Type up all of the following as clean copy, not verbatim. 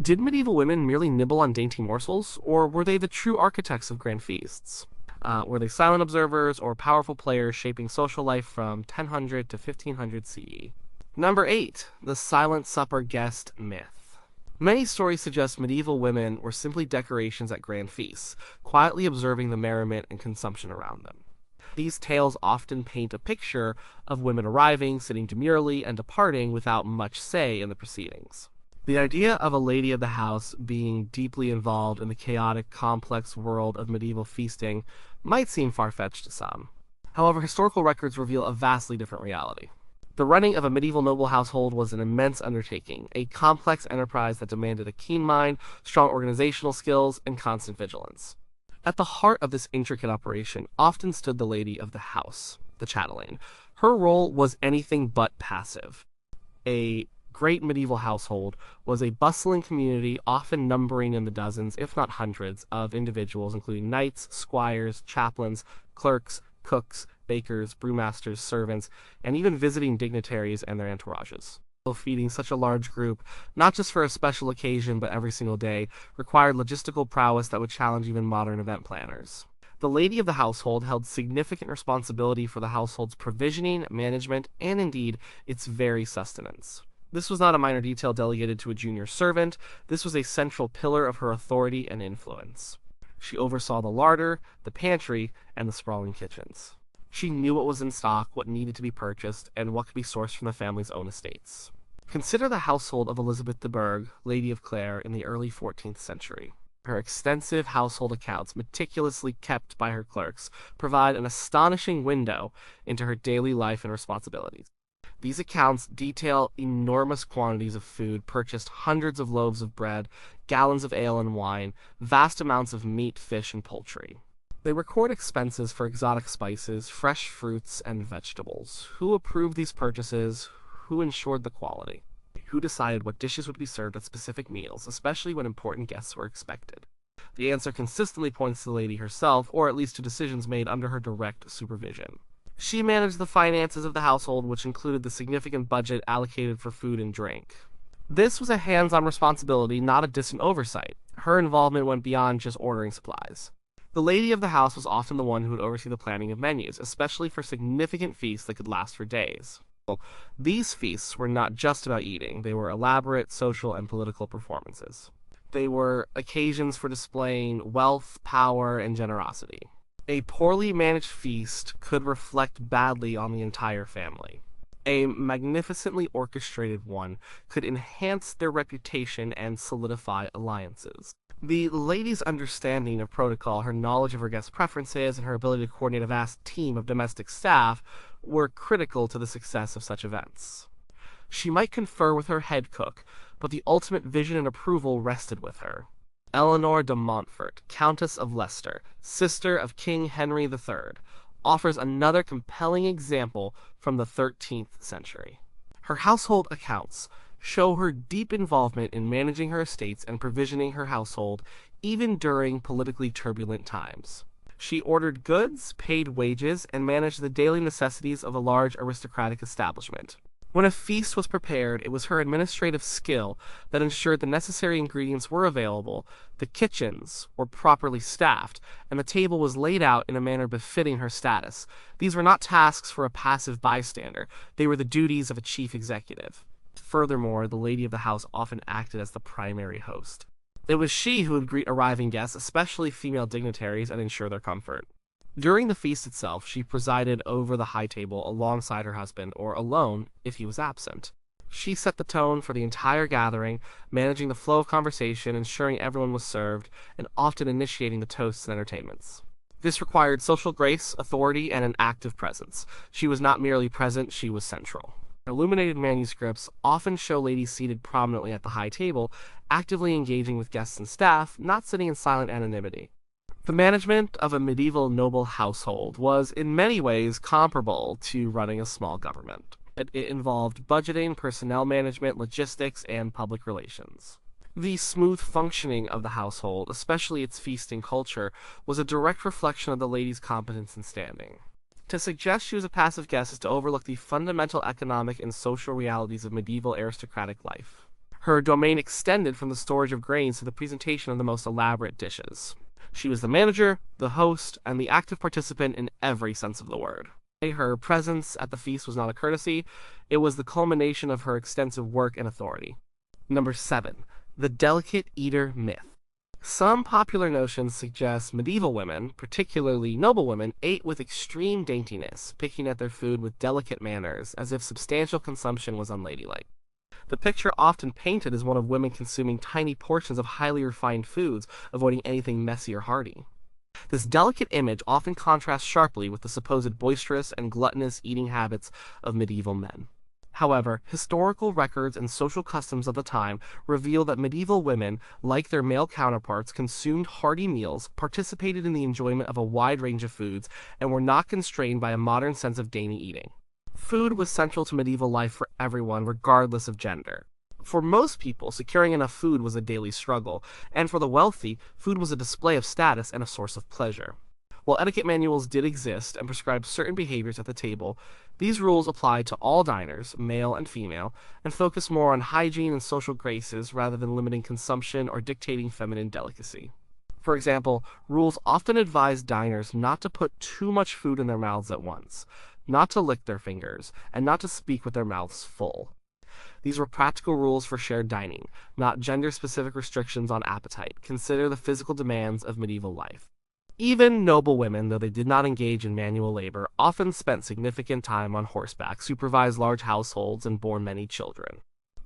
Did medieval women merely nibble on dainty morsels, or were they the true architects of grand feasts? Were they silent observers or powerful players shaping social life from 1000 to 1500 CE? Number 8. The Silent Supper Guest Myth. Many stories suggest medieval women were simply decorations at grand feasts, quietly observing the merriment and consumption around them. These tales often paint a picture of women arriving, sitting demurely, and departing without much say in the proceedings. The idea of a lady of the house being deeply involved in the chaotic, complex world of medieval feasting might seem far-fetched to some. However, historical records reveal a vastly different reality. The running of a medieval noble household was an immense undertaking, a complex enterprise that demanded a keen mind, strong organizational skills, and constant vigilance. At the heart of this intricate operation often stood the lady of the house, the chatelaine. Her role was anything but passive. A great medieval household was a bustling community, often numbering in the dozens, if not hundreds, of individuals, including knights, squires, chaplains, clerks, cooks, bakers, brewmasters, servants, and even visiting dignitaries and their entourages. Feeding such a large group, not just for a special occasion but every single day, required logistical prowess that would challenge even modern event planners. The lady of the household held significant responsibility for the household's provisioning, management, and indeed, its very sustenance. This was not a minor detail delegated to a junior servant. This was a central pillar of her authority and influence. She oversaw the larder, the pantry, and the sprawling kitchens. She knew what was in stock, what needed to be purchased, and what could be sourced from the family's own estates. Consider the household of Elizabeth de Burgh, Lady of Clare, in the early 14th century. Her extensive household accounts, meticulously kept by her clerks, provide an astonishing window into her daily life and responsibilities. These accounts detail enormous quantities of food purchased, hundreds of loaves of bread, gallons of ale and wine, vast amounts of meat, fish, and poultry. They record expenses for exotic spices, fresh fruits, and vegetables. Who approved these purchases? Who ensured the quality? Who decided what dishes would be served at specific meals, especially when important guests were expected? The answer consistently points to the lady herself, or at least to decisions made under her direct supervision. She managed the finances of the household, which included the significant budget allocated for food and drink. This was a hands-on responsibility, not a distant oversight. Her involvement went beyond just ordering supplies. The lady of the house was often the one who would oversee the planning of menus, especially for significant feasts that could last for days. These feasts were not just about eating. They were elaborate social and political performances. They were occasions for displaying wealth, power, and generosity. A poorly managed feast could reflect badly on the entire family. A magnificently orchestrated one could enhance their reputation and solidify alliances. The lady's understanding of protocol, her knowledge of her guests' preferences, and her ability to coordinate a vast team of domestic staff were critical to the success of such events. She might confer with her head cook, but the ultimate vision and approval rested with her. Eleanor de Montfort, Countess of Leicester, sister of King Henry III, offers another compelling example from the 13th century. Her household accounts show her deep involvement in managing her estates and provisioning her household, even during politically turbulent times. She ordered goods, paid wages, and managed the daily necessities of a large aristocratic establishment. When a feast was prepared, it was her administrative skill that ensured the necessary ingredients were available, the kitchens were properly staffed, and the table was laid out in a manner befitting her status. These were not tasks for a passive bystander. They were the duties of a chief executive. Furthermore, the lady of the house often acted as the primary host. It was she who would greet arriving guests, especially female dignitaries, and ensure their comfort. During the feast itself, she presided over the high table alongside her husband, or alone if he was absent. She set the tone for the entire gathering, managing the flow of conversation, ensuring everyone was served, and often initiating the toasts and entertainments. This required social grace, authority, and an active presence. She was not merely present, she was central. Illuminated manuscripts often show ladies seated prominently at the high table, actively engaging with guests and staff, not sitting in silent anonymity. The management of a medieval noble household was in many ways comparable to running a small government. It involved budgeting, personnel management, logistics, and public relations. The smooth functioning of the household, especially its feasting culture, was a direct reflection of the lady's competence and standing. To suggest she was a passive guest is to overlook the fundamental economic and social realities of medieval aristocratic life. Her domain extended from the storage of grains to the presentation of the most elaborate dishes. She was the manager, the host, and the active participant in every sense of the word. Her presence at the feast was not a courtesy, it was the culmination of her extensive work and authority. Number 7. The delicate eater myth. Some popular notions suggest medieval women, particularly noble women, ate with extreme daintiness, picking at their food with delicate manners, as if substantial consumption was unladylike. The picture often painted is one of women consuming tiny portions of highly refined foods, avoiding anything messy or hearty. This delicate image often contrasts sharply with the supposed boisterous and gluttonous eating habits of medieval men. However, historical records and social customs of the time reveal that medieval women, like their male counterparts, consumed hearty meals, participated in the enjoyment of a wide range of foods, and were not constrained by a modern sense of dainty eating. Food was central to medieval life for everyone, regardless of gender. For most people, securing enough food was a daily struggle, and for the wealthy, food was a display of status and a source of pleasure. While etiquette manuals did exist and prescribed certain behaviors at the table, these rules applied to all diners, male and female, and focused more on hygiene and social graces rather than limiting consumption or dictating feminine delicacy. For example, rules often advised diners not to put too much food in their mouths at once, not to lick their fingers, and not to speak with their mouths full. These were practical rules for shared dining, not gender-specific restrictions on appetite. Consider the physical demands of medieval life. Even noble women, though they did not engage in manual labor, often spent significant time on horseback, supervised large households, and bore many children.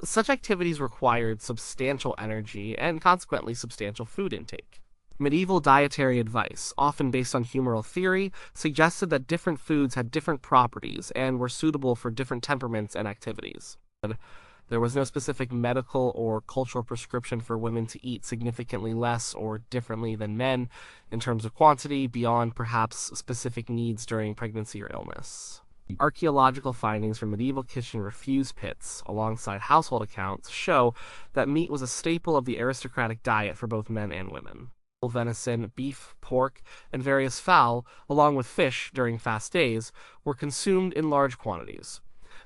Such activities required substantial energy and consequently substantial food intake. Medieval dietary advice, often based on humoral theory, suggested that different foods had different properties and were suitable for different temperaments and activities. There was no specific medical or cultural prescription for women to eat significantly less or differently than men in terms of quantity beyond perhaps specific needs during pregnancy or illness. Archaeological findings from medieval kitchen refuse pits, alongside household accounts, show that meat was a staple of the aristocratic diet for both men and women. Venison, beef, pork, and various fowl, along with fish during fast days, were consumed in large quantities.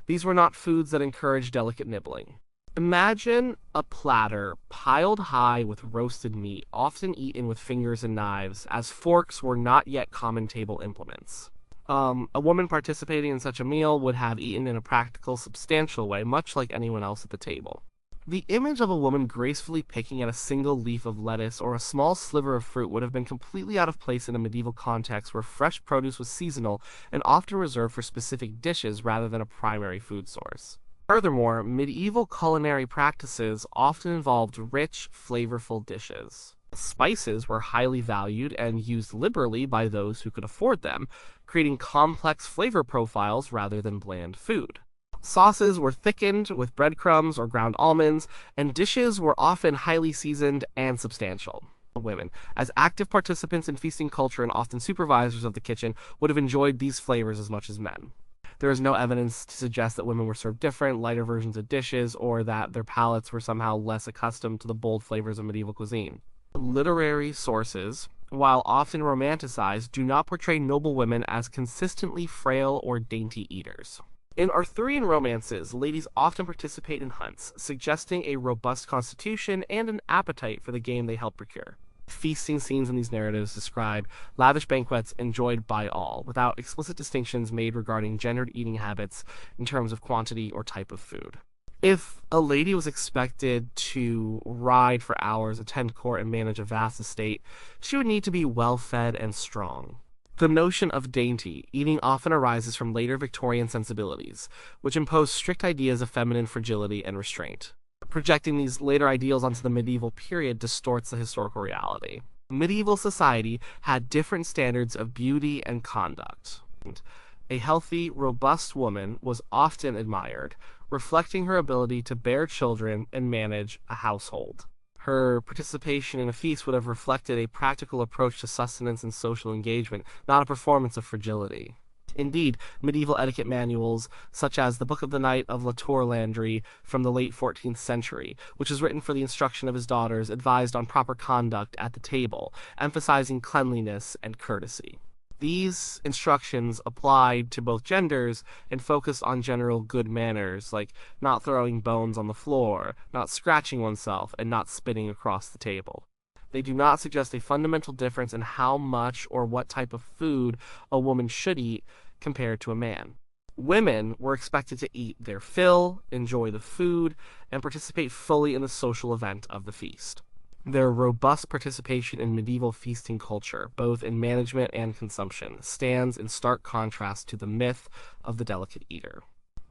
These were not foods that encouraged delicate nibbling. Imagine a platter piled high with roasted meat, often eaten with fingers and knives, as forks were not yet common table implements. A woman participating in such a meal would have eaten in a practical, substantial way, much like anyone else at the table. The image of a woman gracefully picking at a single leaf of lettuce or a small sliver of fruit would have been completely out of place in a medieval context where fresh produce was seasonal and often reserved for specific dishes rather than a primary food source. Furthermore, medieval culinary practices often involved rich, flavorful dishes. Spices were highly valued and used liberally by those who could afford them, creating complex flavor profiles rather than bland food. Sauces were thickened with breadcrumbs or ground almonds, and dishes were often highly seasoned and substantial. Women, as active participants in feasting culture and often supervisors of the kitchen, would have enjoyed these flavors as much as men. There is no evidence to suggest that women were served different, lighter versions of dishes, or that their palates were somehow less accustomed to the bold flavors of medieval cuisine. Literary sources, while often romanticized, do not portray noble women as consistently frail or dainty eaters. In Arthurian romances, ladies often participate in hunts, suggesting a robust constitution and an appetite for the game they help procure. Feasting scenes in these narratives describe lavish banquets enjoyed by all, without explicit distinctions made regarding gendered eating habits in terms of quantity or type of food. If a lady was expected to ride for hours, attend court, and manage a vast estate, she would need to be well-fed and strong. The notion of dainty eating often arises from later Victorian sensibilities, which impose strict ideas of feminine fragility and restraint. Projecting these later ideals onto the medieval period distorts the historical reality. Medieval society had different standards of beauty and conduct. A healthy, robust woman was often admired, reflecting her ability to bear children and manage a household. Her participation in a feast would have reflected a practical approach to sustenance and social engagement, not a performance of fragility. Indeed, medieval etiquette manuals, such as the Book of the Knight of La Tour Landry from the late 14th century, which was written for the instruction of his daughters, advised on proper conduct at the table, emphasizing cleanliness and courtesy. These instructions applied to both genders and focus on general good manners, like not throwing bones on the floor, not scratching oneself, and not spitting across the table. They do not suggest a fundamental difference in how much or what type of food a woman should eat compared to a man. Women were expected to eat their fill, enjoy the food, and participate fully in the social event of the feast. Their robust participation in medieval feasting culture, both in management and consumption, stands in stark contrast to the myth of the delicate eater.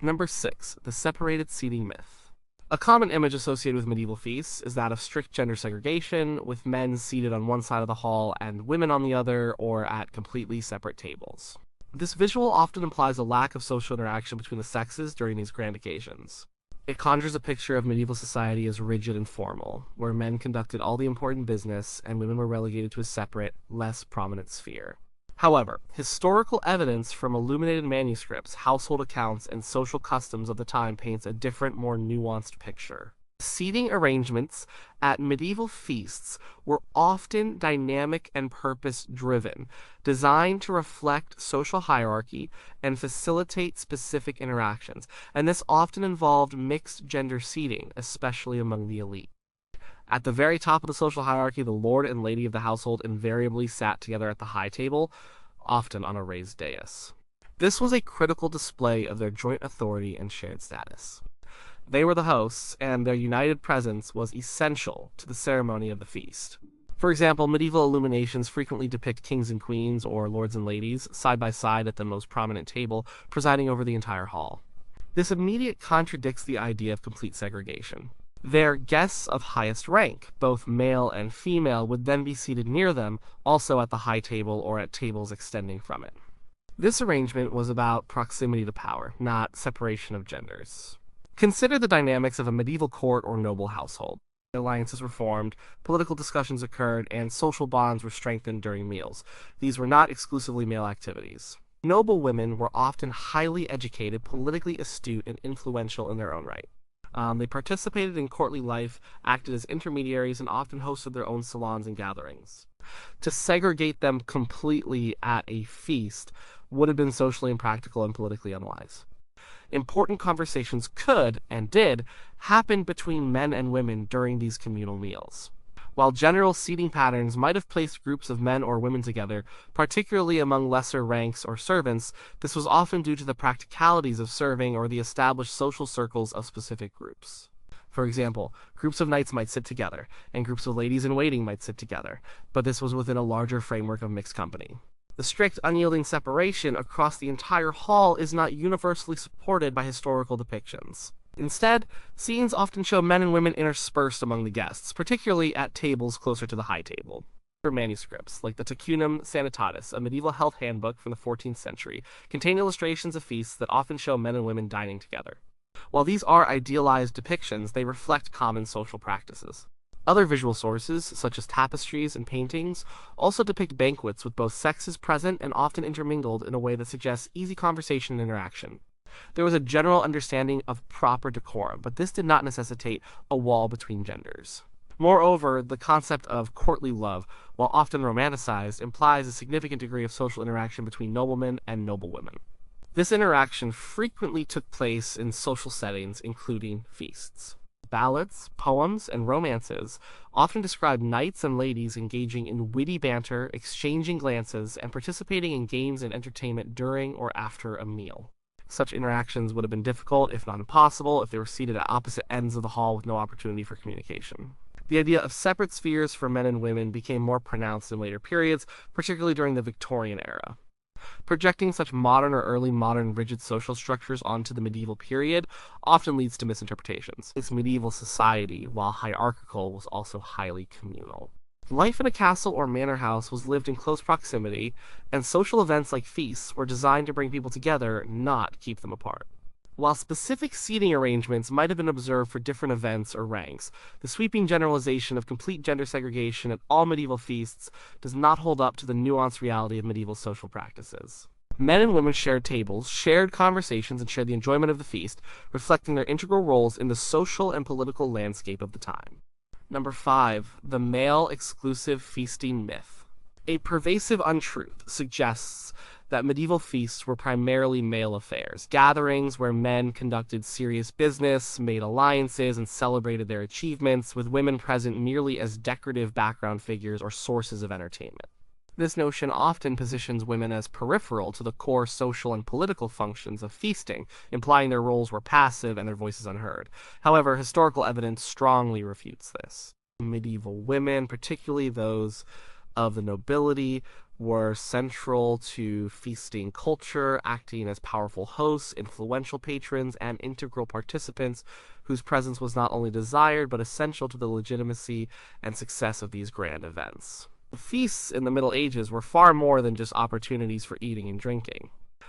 Number 6. The separated seating myth. A common image associated with medieval feasts is that of strict gender segregation, with men seated on one side of the hall and women on the other, or at completely separate tables. This visual often implies a lack of social interaction between the sexes during these grand occasions. It conjures a picture of medieval society as rigid and formal, where men conducted all the important business and women were relegated to a separate, less prominent sphere. However, historical evidence from illuminated manuscripts, household accounts, and social customs of the time paints a different, more nuanced picture. Seating arrangements at medieval feasts were often dynamic and purpose-driven, designed to reflect social hierarchy and facilitate specific interactions, and this often involved mixed gender seating, especially among the elite. At the very top of the social hierarchy, the lord and lady of the household invariably sat together at the high table, often on a raised dais. This was a critical display of their joint authority and shared status. They were the hosts, and their united presence was essential to the ceremony of the feast. For example, medieval illuminations frequently depict kings and queens, or lords and ladies, side by side at the most prominent table, presiding over the entire hall. This immediately contradicts the idea of complete segregation. Their guests of highest rank, both male and female, would then be seated near them, also at the high table or at tables extending from it. This arrangement was about proximity to power, not separation of genders. Consider the dynamics of a medieval court or noble household. Alliances were formed, political discussions occurred, and social bonds were strengthened during meals. These were not exclusively male activities. Noble women were often highly educated, politically astute, and influential in their own right. They participated in courtly life, acted as intermediaries, and often hosted their own salons and gatherings. To segregate them completely at a feast would have been socially impractical and politically unwise. Important conversations could, and did, happen between men and women during these communal meals. While general seating patterns might have placed groups of men or women together, particularly among lesser ranks or servants, this was often due to the practicalities of serving or the established social circles of specific groups. For example, groups of knights might sit together, and groups of ladies-in-waiting might sit together, but this was within a larger framework of mixed company. The strict, unyielding separation across the entire hall is not universally supported by historical depictions. Instead, scenes often show men and women interspersed among the guests, particularly at tables closer to the high table. Manuscripts, like the Tecunum Sanitatis, a medieval health handbook from the 14th century, contain illustrations of feasts that often show men and women dining together. While these are idealized depictions, they reflect common social practices. Other visual sources, such as tapestries and paintings, also depict banquets with both sexes present and often intermingled in a way that suggests easy conversation and interaction. There was a general understanding of proper decorum, but this did not necessitate a wall between genders. Moreover, the concept of courtly love, while often romanticized, implies a significant degree of social interaction between noblemen and noblewomen. This interaction frequently took place in social settings, including feasts. Ballads, poems, and romances often describe knights and ladies engaging in witty banter, exchanging glances, and participating in games and entertainment during or after a meal. Such interactions would have been difficult, if not impossible, if they were seated at opposite ends of the hall with no opportunity for communication. The idea of separate spheres for men and women became more pronounced in later periods, particularly during the Victorian era. Projecting such modern or early modern rigid social structures onto the medieval period often leads to misinterpretations. This medieval society, while hierarchical, was also highly communal. Life in a castle or manor house was lived in close proximity, and social events like feasts were designed to bring people together, not keep them apart. While specific seating arrangements might have been observed for different events or ranks, the sweeping generalization of complete gender segregation at all medieval feasts does not hold up to the nuanced reality of medieval social practices. Men and women shared tables, shared conversations, and shared the enjoyment of the feast, reflecting their integral roles in the social and political landscape of the time. Number 5. The male exclusive feasting myth. A pervasive untruth suggests that medieval feasts were primarily male affairs, gatherings where men conducted serious business, made alliances, and celebrated their achievements, with women present merely as decorative background figures or sources of entertainment. This notion often positions women as peripheral to the core social and political functions of feasting, implying their roles were passive and their voices unheard. However, historical evidence strongly refutes this. Medieval women, particularly those of the nobility, were central to feasting culture, acting as powerful hosts, influential patrons, and integral participants whose presence was not only desired but essential to the legitimacy and success of these grand events. The feasts in the Middle Ages were far more than just opportunities for eating and drinking.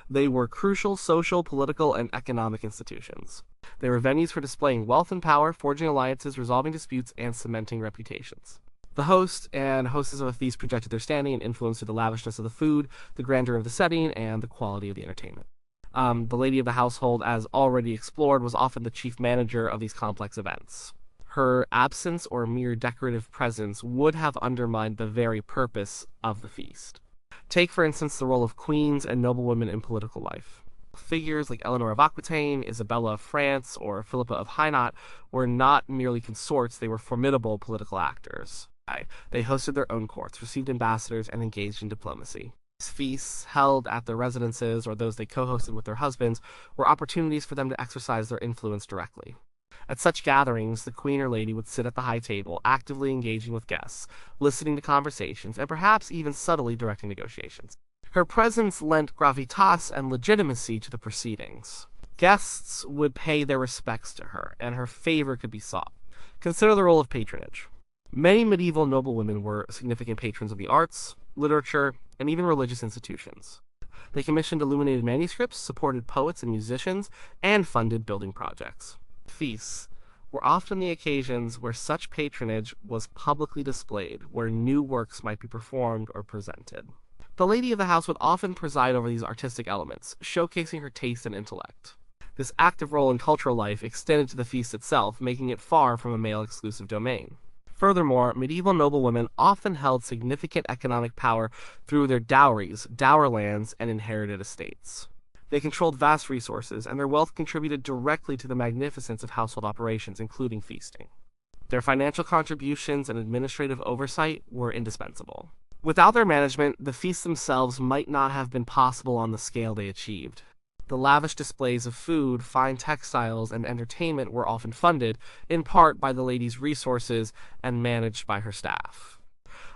They were crucial social, political, and economic institutions. They were venues for displaying wealth and power, forging alliances, resolving disputes, and cementing reputations. The host and hostess of a feast projected their standing and influence through the lavishness of the food, the grandeur of the setting, and the quality of the entertainment. The lady of the household, as already explored, was often the chief manager of these complex events. Her absence or mere decorative presence would have undermined the very purpose of the feast. Take, for instance, the role of queens and noblewomen in political life. Figures like Eleanor of Aquitaine, Isabella of France, or Philippa of Hainaut were not merely consorts, they were formidable political actors. They hosted their own courts, received ambassadors, and engaged in diplomacy. These feasts, held at their residences or those they co-hosted with their husbands, were opportunities for them to exercise their influence directly. At such gatherings, the queen or lady would sit at the high table, actively engaging with guests, listening to conversations, and perhaps even subtly directing negotiations. Her presence lent gravitas and legitimacy to the proceedings. Guests would pay their respects to her, and her favor could be sought. Consider the role of patronage. Many medieval noblewomen were significant patrons of the arts, literature, and even religious institutions. They commissioned illuminated manuscripts, supported poets and musicians, and funded building projects. Feasts were often the occasions where such patronage was publicly displayed, where new works might be performed or presented. The lady of the house would often preside over these artistic elements, showcasing her taste and intellect. This active role in cultural life extended to the feast itself, making it far from a male-exclusive domain. Furthermore, medieval noblewomen often held significant economic power through their dowries, dower lands, and inherited estates. They controlled vast resources, and their wealth contributed directly to the magnificence of household operations, including feasting. Their financial contributions and administrative oversight were indispensable. Without their management, the feasts themselves might not have been possible on the scale they achieved. The lavish displays of food, fine textiles, and entertainment were often funded, in part by the lady's resources and managed by her staff.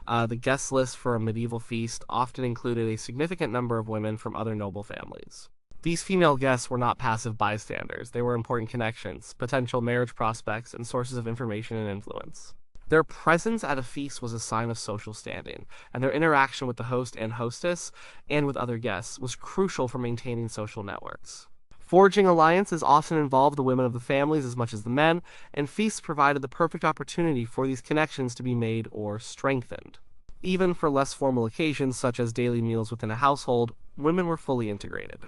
The guest list for a medieval feast often included a significant number of women from other noble families. These female guests were not passive bystanders. They were important connections, potential marriage prospects, and sources of information and influence. Their presence at a feast was a sign of social standing, and their interaction with the host and hostess, and with other guests, was crucial for maintaining social networks. Forging alliances often involved the women of the families as much as the men, and feasts provided the perfect opportunity for these connections to be made or strengthened. Even for less formal occasions, such as daily meals within a household, women were fully integrated.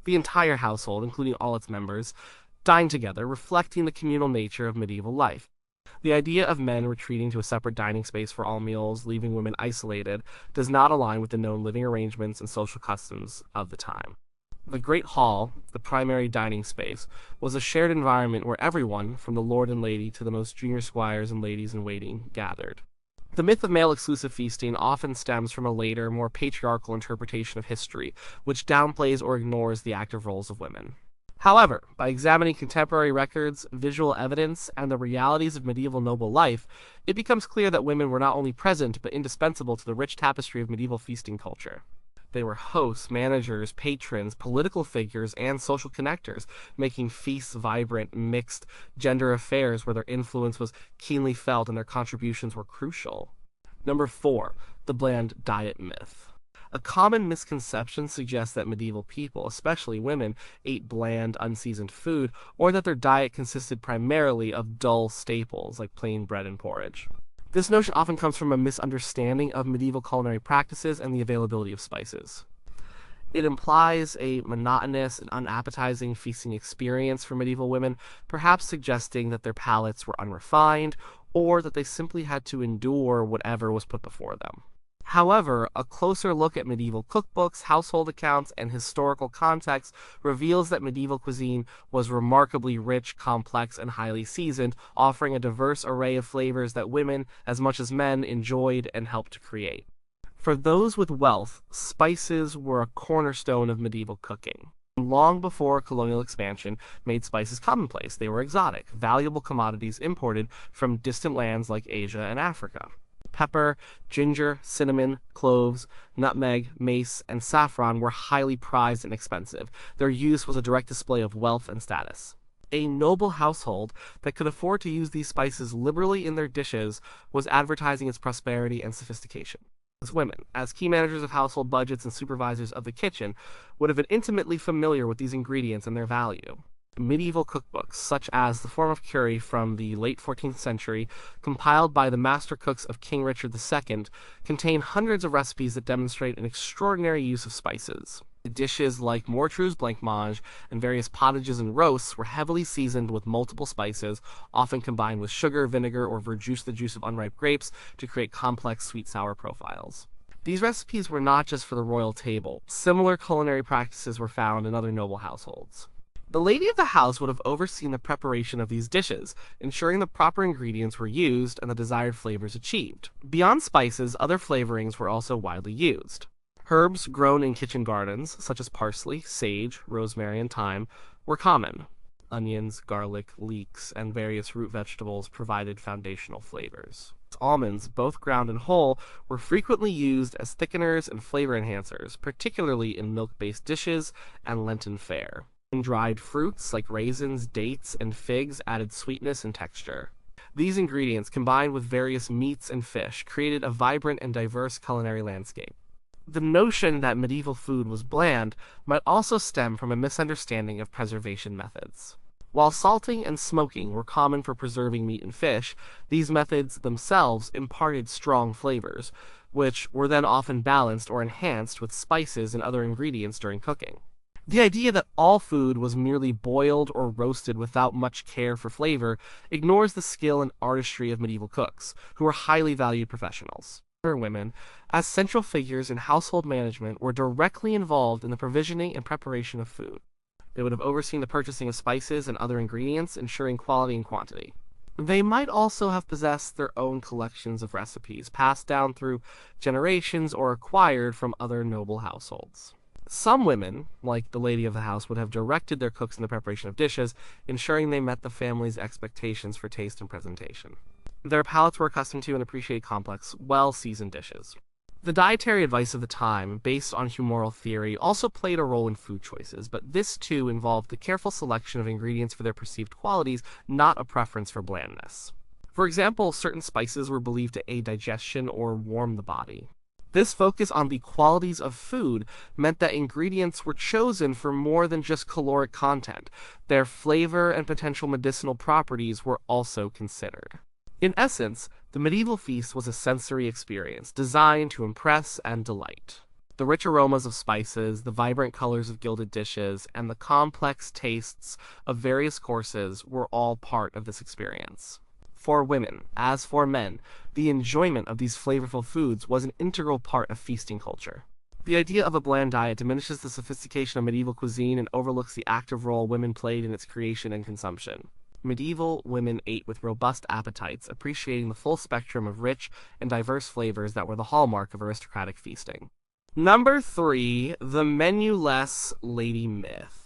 The entire household, including all its members, dined together, reflecting the communal nature of medieval life. The idea of men retreating to a separate dining space for all meals, leaving women isolated, does not align with the known living arrangements and social customs of the time. The Great Hall, the primary dining space, was a shared environment where everyone, from the lord and lady to the most junior squires and ladies in waiting, gathered. The myth of male-exclusive feasting often stems from a later, more patriarchal interpretation of history, which downplays or ignores the active roles of women. However, by examining contemporary records, visual evidence, and the realities of medieval noble life, it becomes clear that women were not only present but indispensable to the rich tapestry of medieval feasting culture. They were hosts, managers, patrons, political figures, and social connectors, making feasts vibrant, mixed gender affairs where their influence was keenly felt and their contributions were crucial. Number 4. The bland diet myth. A common misconception suggests that medieval people, especially women, ate bland, unseasoned food, or that their diet consisted primarily of dull staples like plain bread and porridge. This notion often comes from a misunderstanding of medieval culinary practices and the availability of spices. It implies a monotonous and unappetizing feasting experience for medieval women, perhaps suggesting that their palates were unrefined, or that they simply had to endure whatever was put before them. However, a closer look at medieval cookbooks, household accounts, and historical context reveals that medieval cuisine was remarkably rich, complex, and highly seasoned, offering a diverse array of flavors that women, as much as men, enjoyed and helped to create. For those with wealth, spices were a cornerstone of medieval cooking. Long before colonial expansion made spices commonplace, they were exotic, valuable commodities imported from distant lands like Asia and Africa. Pepper, ginger, cinnamon, cloves, nutmeg, mace, and saffron were highly prized and expensive. Their use was a direct display of wealth and status. A noble household that could afford to use these spices liberally in their dishes was advertising its prosperity and sophistication. Women, as key managers of household budgets and supervisors of the kitchen, would have been intimately familiar with these ingredients and their value. Medieval cookbooks, such as the Form of Cury from the late 14th century, compiled by the master cooks of King Richard II, contain hundreds of recipes that demonstrate an extraordinary use of spices. Dishes like Mortrue's blancmange and various pottages and roasts were heavily seasoned with multiple spices, often combined with sugar, vinegar, or verjuice, the juice of unripe grapes, to create complex sweet-sour profiles. These recipes were not just for the royal table. Similar culinary practices were found in other noble households. The lady of the house would have overseen the preparation of these dishes, ensuring the proper ingredients were used and the desired flavors achieved. Beyond spices, other flavorings were also widely used. Herbs grown in kitchen gardens, such as parsley, sage, rosemary, and thyme, were common. Onions, garlic, leeks, and various root vegetables provided foundational flavors. Almonds, both ground and whole, were frequently used as thickeners and flavor enhancers, particularly in milk-based dishes and Lenten fare. Dried fruits like raisins, dates, and figs added sweetness and texture. These ingredients, combined with various meats and fish, created a vibrant and diverse culinary landscape. The notion that medieval food was bland might also stem from a misunderstanding of preservation methods. While salting and smoking were common for preserving meat and fish, these methods themselves imparted strong flavors, which were then often balanced or enhanced with spices and other ingredients during cooking. The idea that all food was merely boiled or roasted without much care for flavor ignores the skill and artistry of medieval cooks, who were highly valued professionals. Women, as central figures in household management, were directly involved in the provisioning and preparation of food. They would have overseen the purchasing of spices and other ingredients, ensuring quality and quantity. They might also have possessed their own collections of recipes, passed down through generations or acquired from other noble households. Some women, like the lady of the house, would have directed their cooks in the preparation of dishes, ensuring they met the family's expectations for taste and presentation. Their palates were accustomed to and appreciated complex, well-seasoned dishes. The dietary advice of the time, based on humoral theory, also played a role in food choices, but this too involved the careful selection of ingredients for their perceived qualities, not a preference for blandness. For example, certain spices were believed to aid digestion or warm the body. This focus on the qualities of food meant that ingredients were chosen for more than just caloric content. Their flavor and potential medicinal properties were also considered. In essence, the medieval feast was a sensory experience designed to impress and delight. The rich aromas of spices, the vibrant colors of gilded dishes, and the complex tastes of various courses were all part of this experience. For women, as for men, the enjoyment of these flavorful foods was an integral part of feasting culture. The idea of a bland diet diminishes the sophistication of medieval cuisine and overlooks the active role women played in its creation and consumption. Medieval women ate with robust appetites, appreciating the full spectrum of rich and diverse flavors that were the hallmark of aristocratic feasting. Number 3, the menuless lady myth.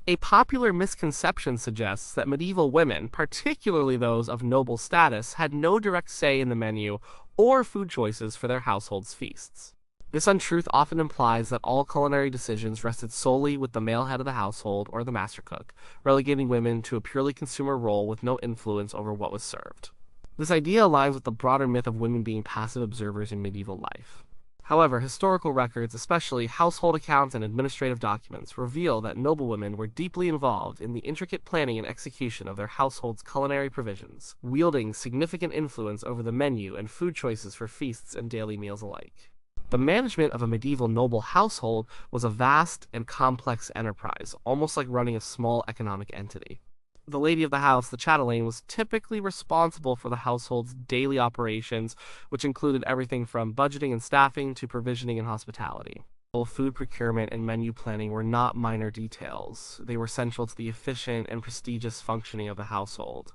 A popular misconception suggests that medieval women, particularly those of noble status, had no direct say in the menu or food choices for their household's feasts. This untruth often implies that all culinary decisions rested solely with the male head of the household or the master cook, relegating women to a purely consumer role with no influence over what was served. This idea aligns with the broader myth of women being passive observers in medieval life. However, historical records, especially household accounts and administrative documents, reveal that noblewomen were deeply involved in the intricate planning and execution of their household's culinary provisions, wielding significant influence over the menu and food choices for feasts and daily meals alike. The management of a medieval noble household was a vast and complex enterprise, almost like running a small economic entity. The lady of the house, the chatelaine, was typically responsible for the household's daily operations, which included everything from budgeting and staffing to provisioning and hospitality. Food procurement and menu planning were not minor details. They were central to the efficient and prestigious functioning of the household.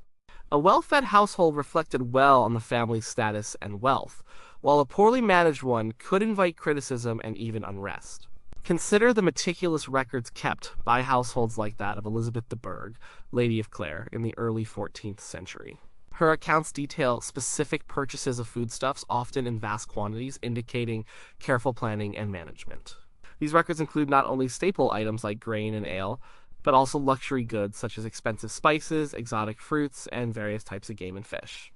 A well-fed household reflected well on the family's status and wealth, while a poorly managed one could invite criticism and even unrest. Consider the meticulous records kept by households like that of Elizabeth de Burgh, Lady of Clare, in the early 14th century. Her accounts detail specific purchases of foodstuffs, often in vast quantities, indicating careful planning and management. These records include not only staple items like grain and ale, but also luxury goods such as expensive spices, exotic fruits, and various types of game and fish.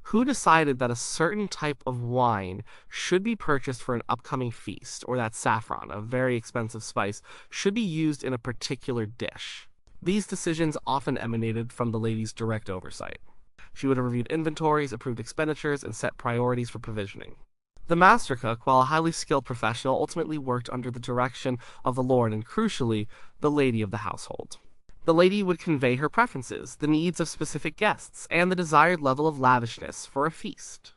Who decided that a certain type of wine should be purchased for an upcoming feast, or that saffron, a very expensive spice, should be used in a particular dish? These decisions often emanated from the lady's direct oversight. She would have reviewed inventories, approved expenditures, and set priorities for provisioning. The master cook, while a highly skilled professional, ultimately worked under the direction of the lord and, crucially, the lady of the household. The lady would convey her preferences, the needs of specific guests, and the desired level of lavishness for a feast.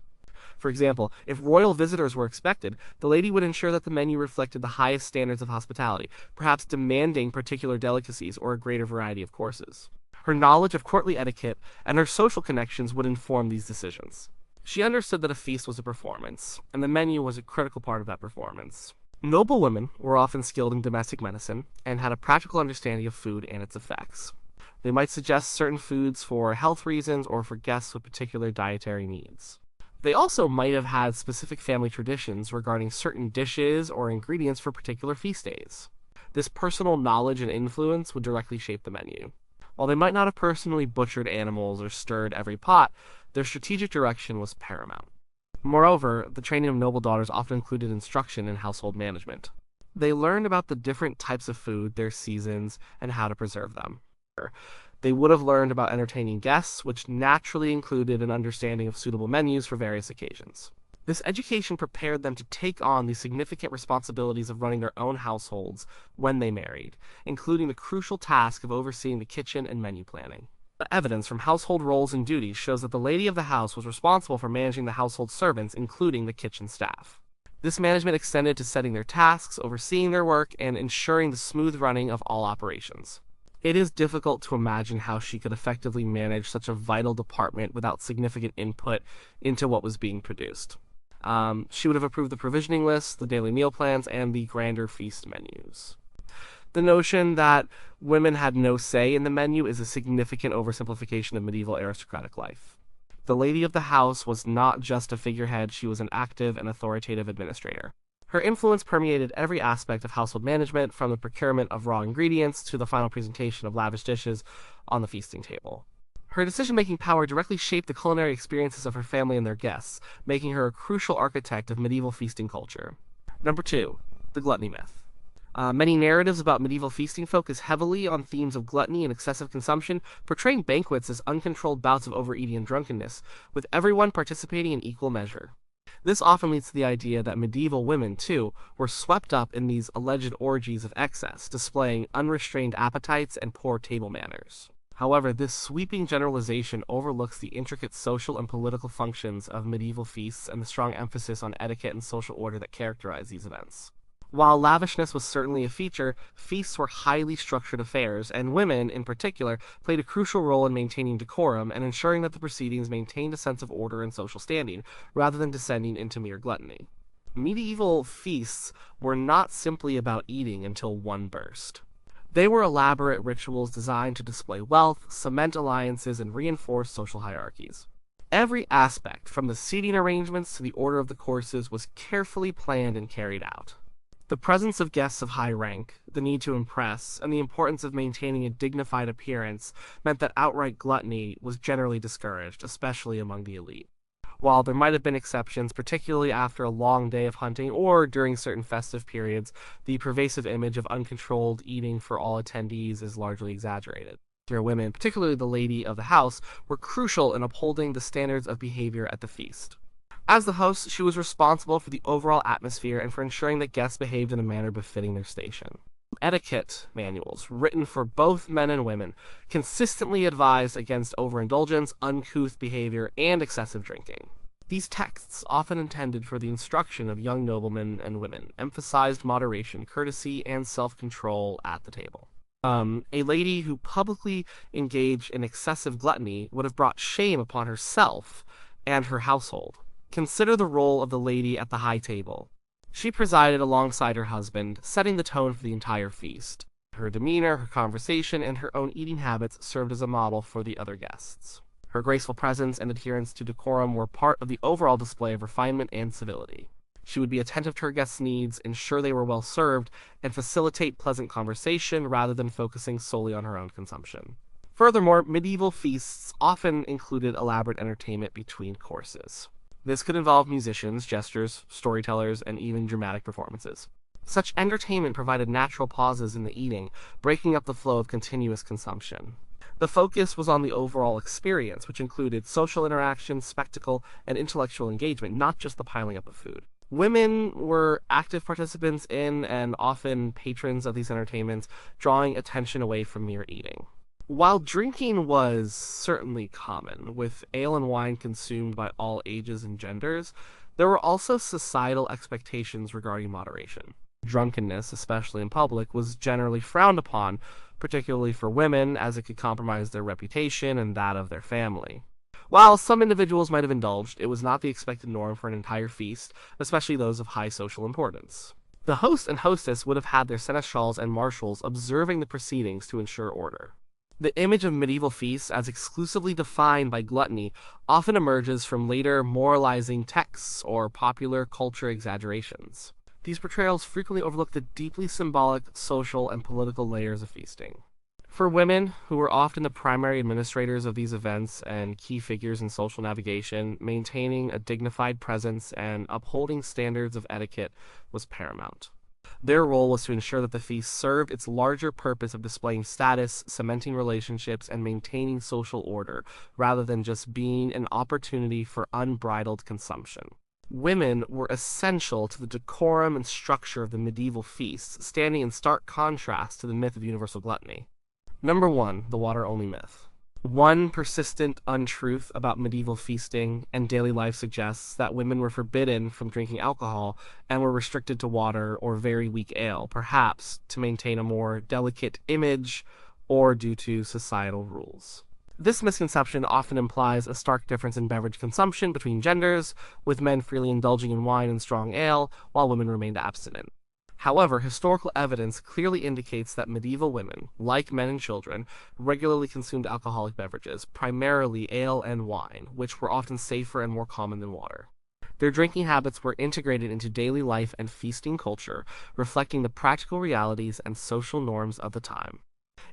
For example, if royal visitors were expected, the lady would ensure that the menu reflected the highest standards of hospitality, perhaps demanding particular delicacies or a greater variety of courses. Her knowledge of courtly etiquette and her social connections would inform these decisions. She understood that a feast was a performance, and the menu was a critical part of that performance. Noble women were often skilled in domestic medicine and had a practical understanding of food and its effects. They might suggest certain foods for health reasons or for guests with particular dietary needs. They also might have had specific family traditions regarding certain dishes or ingredients for particular feast days. This personal knowledge and influence would directly shape the menu. While they might not have personally butchered animals or stirred every pot, their strategic direction was paramount. Moreover, the training of noble daughters often included instruction in household management. They learned about the different types of food, their seasons, and how to preserve them. They would have learned about entertaining guests, which naturally included an understanding of suitable menus for various occasions. This education prepared them to take on the significant responsibilities of running their own households when they married, including the crucial task of overseeing the kitchen and menu planning. The evidence from household roles and duties shows that the lady of the house was responsible for managing the household servants, including the kitchen staff. This management extended to setting their tasks, overseeing their work, and ensuring the smooth running of all operations. It is difficult to imagine how she could effectively manage such a vital department without significant input into what was being produced. She would have approved the provisioning lists, the daily meal plans, and the grander feast menus. The notion that women had no say in the menu is a significant oversimplification of medieval aristocratic life. The lady of the house was not just a figurehead, she was an active and authoritative administrator. Her influence permeated every aspect of household management, from the procurement of raw ingredients to the final presentation of lavish dishes on the feasting table. Her decision-making power directly shaped the culinary experiences of her family and their guests, making her a crucial architect of medieval feasting culture. Number 2. The gluttony myth. Many narratives about medieval feasting focus heavily on themes of gluttony and excessive consumption, portraying banquets as uncontrolled bouts of overeating and drunkenness, with everyone participating in equal measure. This often leads to the idea that medieval women, too, were swept up in these alleged orgies of excess, displaying unrestrained appetites and poor table manners. However, this sweeping generalization overlooks the intricate social and political functions of medieval feasts and the strong emphasis on etiquette and social order that characterize these events. While lavishness was certainly a feature, feasts were highly structured affairs, and women, in particular, played a crucial role in maintaining decorum and ensuring that the proceedings maintained a sense of order and social standing, rather than descending into mere gluttony. Medieval feasts were not simply about eating until one burst. They were elaborate rituals designed to display wealth, cement alliances, and reinforce social hierarchies. Every aspect, from the seating arrangements to the order of the courses, was carefully planned and carried out. The presence of guests of high rank, the need to impress, and the importance of maintaining a dignified appearance meant that outright gluttony was generally discouraged, especially among the elite. While there might have been exceptions, particularly after a long day of hunting or during certain festive periods, the pervasive image of uncontrolled eating for all attendees is largely exaggerated. Their women, particularly the lady of the house, were crucial in upholding the standards of behavior at the feast. As the host, she was responsible for the overall atmosphere and for ensuring that guests behaved in a manner befitting their station. Etiquette manuals, written for both men and women, consistently advised against overindulgence, uncouth behavior, and excessive drinking. These texts, often intended for the instruction of young noblemen and women, emphasized moderation, courtesy, and self-control at the table. A lady who publicly engaged in excessive gluttony would have brought shame upon herself and her household. Consider the role of the lady at the high table. She presided alongside her husband, setting the tone for the entire feast. Her demeanor, her conversation, and her own eating habits served as a model for the other guests. Her graceful presence and adherence to decorum were part of the overall display of refinement and civility. She would be attentive to her guests' needs, ensure they were well served, and facilitate pleasant conversation rather than focusing solely on her own consumption. Furthermore, medieval feasts often included elaborate entertainment between courses. This could involve musicians, jesters, storytellers, and even dramatic performances. Such entertainment provided natural pauses in the eating, breaking up the flow of continuous consumption. The focus was on the overall experience, which included social interaction, spectacle, and intellectual engagement, not just the piling up of food. Women were active participants in and often patrons of these entertainments, drawing attention away from mere eating. While drinking was certainly common, with ale and wine consumed by all ages and genders, there were also societal expectations regarding moderation. Drunkenness, especially in public, was generally frowned upon, particularly for women, as it could compromise their reputation and that of their family. While some individuals might have indulged, it was not the expected norm for an entire feast, especially those of high social importance. The host and hostess would have had their seneschals and marshals observing the proceedings to ensure order. The image of medieval feasts as exclusively defined by gluttony often emerges from later moralizing texts or popular culture exaggerations. These portrayals frequently overlook the deeply symbolic, social, and political layers of feasting. For women, who were often the primary administrators of these events and key figures in social navigation, maintaining a dignified presence and upholding standards of etiquette was paramount. Their role was to ensure that the feast served its larger purpose of displaying status, cementing relationships, and maintaining social order, rather than just being an opportunity for unbridled consumption. Women were essential to the decorum and structure of the medieval feasts, standing in stark contrast to the myth of universal gluttony. Number 1. The water-only myth. One persistent untruth about medieval feasting and daily life suggests that women were forbidden from drinking alcohol and were restricted to water or very weak ale, perhaps to maintain a more delicate image or due to societal rules. This misconception often implies a stark difference in beverage consumption between genders, with men freely indulging in wine and strong ale, while women remained abstinent. However, historical evidence clearly indicates that medieval women, like men and children, regularly consumed alcoholic beverages, primarily ale and wine, which were often safer and more common than water. Their drinking habits were integrated into daily life and feasting culture, reflecting the practical realities and social norms of the time.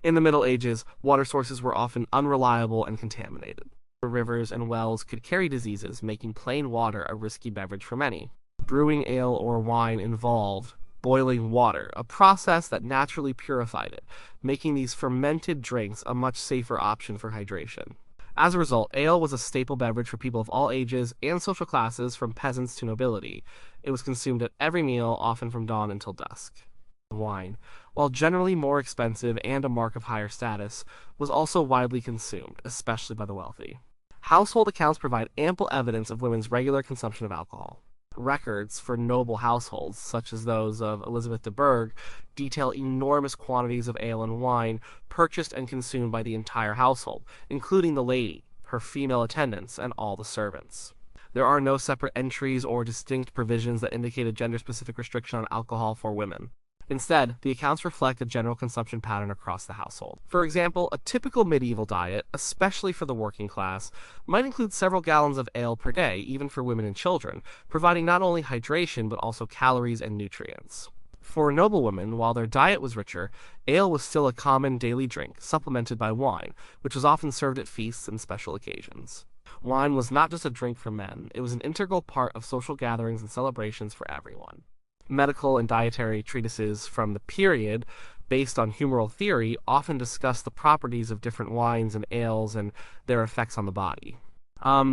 In the Middle Ages, water sources were often unreliable and contaminated. Rivers and wells could carry diseases, making plain water a risky beverage for many. Brewing ale or wine involved boiling water, a process that naturally purified it, making these fermented drinks a much safer option for hydration. As a result, ale was a staple beverage for people of all ages and social classes, from peasants to nobility. It was consumed at every meal, often from dawn until dusk. Wine, while generally more expensive and a mark of higher status, was also widely consumed, especially by the wealthy. Household accounts provide ample evidence of women's regular consumption of alcohol. Records for noble households, such as those of Elizabeth de Burgh, detail enormous quantities of ale and wine purchased and consumed by the entire household, including the lady, her female attendants, and all the servants. There are no separate entries or distinct provisions that indicate a gender-specific restriction on alcohol for women. Instead, the accounts reflect a general consumption pattern across the household. For example, a typical medieval diet, especially for the working class, might include several gallons of ale per day, even for women and children, providing not only hydration but also calories and nutrients. For noblewomen, while their diet was richer, ale was still a common daily drink, supplemented by wine, which was often served at feasts and special occasions. Wine was not just a drink for men, it was an integral part of social gatherings and celebrations for everyone. Medical and dietary treatises from the period, based on humoral theory, often discuss the properties of different wines and ales and their effects on the body.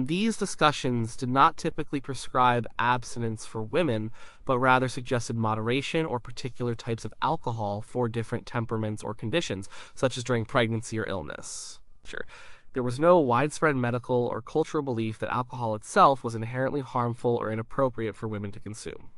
These discussions did not typically prescribe abstinence for women, but rather suggested moderation or particular types of alcohol for different temperaments or conditions, such as during pregnancy or illness. Sure. There was no widespread medical or cultural belief that alcohol itself was inherently harmful or inappropriate for women to consume.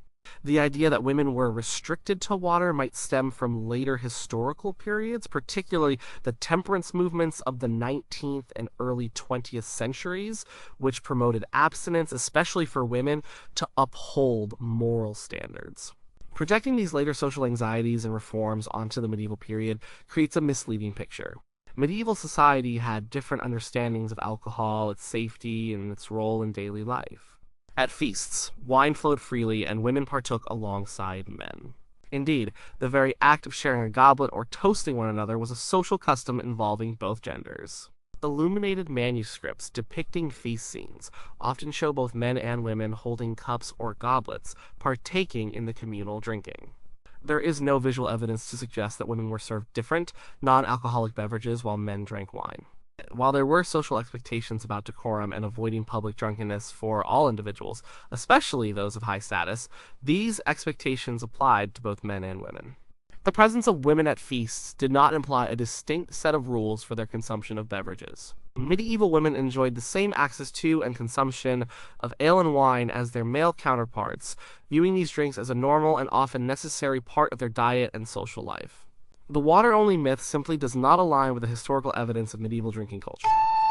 The idea that women were restricted to water might stem from later historical periods, particularly the temperance movements of the 19th and early 20th centuries, which promoted abstinence, especially for women, to uphold moral standards. Projecting these later social anxieties and reforms onto the medieval period creates a misleading picture. Medieval society had different understandings of alcohol, its safety, and its role in daily life. At feasts, wine flowed freely and women partook alongside men. Indeed, the very act of sharing a goblet or toasting one another was a social custom involving both genders. Illuminated manuscripts depicting feast scenes often show both men and women holding cups or goblets, partaking in the communal drinking. There is no visual evidence to suggest that women were served different, non-alcoholic beverages while men drank wine. While there were social expectations about decorum and avoiding public drunkenness for all individuals, especially those of high status, these expectations applied to both men and women. The presence of women at feasts did not imply a distinct set of rules for their consumption of beverages. Medieval women enjoyed the same access to and consumption of ale and wine as their male counterparts, viewing these drinks as a normal and often necessary part of their diet and social life. The water-only myth simply does not align with the historical evidence of medieval drinking culture.